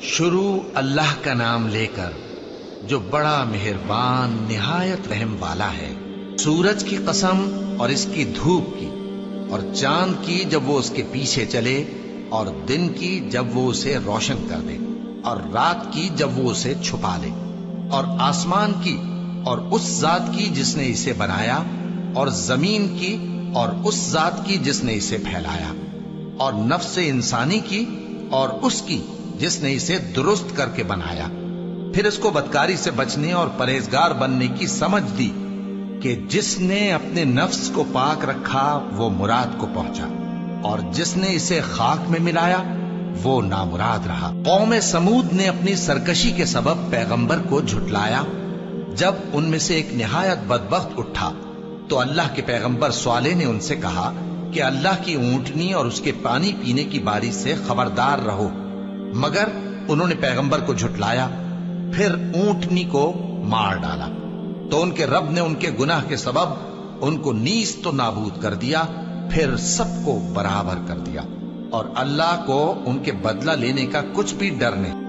شروع اللہ کا نام لے کر جو بڑا مہربان نہایت رحم والا ہے۔ سورج کی قسم اور اس کی دھوپ کی، اور چاند کی جب وہ اس کے پیچھے چلے، اور دن کی جب وہ اسے روشن کر دے، اور رات کی جب وہ اسے چھپا لے، اور آسمان کی اور اس ذات کی جس نے اسے بنایا، اور زمین کی اور اس ذات کی جس نے اسے پھیلایا، اور نفس انسانی کی اور اس کی جس نے اسے درست کر کے بنایا۔ پھر اس کو بدکاری سے بچنے اور پرہیزگار بننے کی سمجھ دی کہ جس نے اپنے نفس کو پاک رکھا وہ مراد کو پہنچا، اور جس نے اسے خاک میں ملایا وہ نامراد رہا۔ قوم سمود نے اپنی سرکشی کے سبب پیغمبر کو جھٹلایا۔ جب ان میں سے ایک نہایت بدبخت اٹھا تو اللہ کے پیغمبر صالح نے ان سے کہا کہ اللہ کی اونٹنی اور اس کے پانی پینے کی باری سے خبردار رہو، مگر انہوں نے پیغمبر کو جھٹلایا۔ پھر اونٹنی کو مار ڈالا تو ان کے رب نے ان کے گناہ کے سبب ان کو نیست و نابود کر دیا، پھر سب کو برابر کر دیا، اور اللہ کو ان کے بدلہ لینے کا کچھ بھی ڈر نہیں۔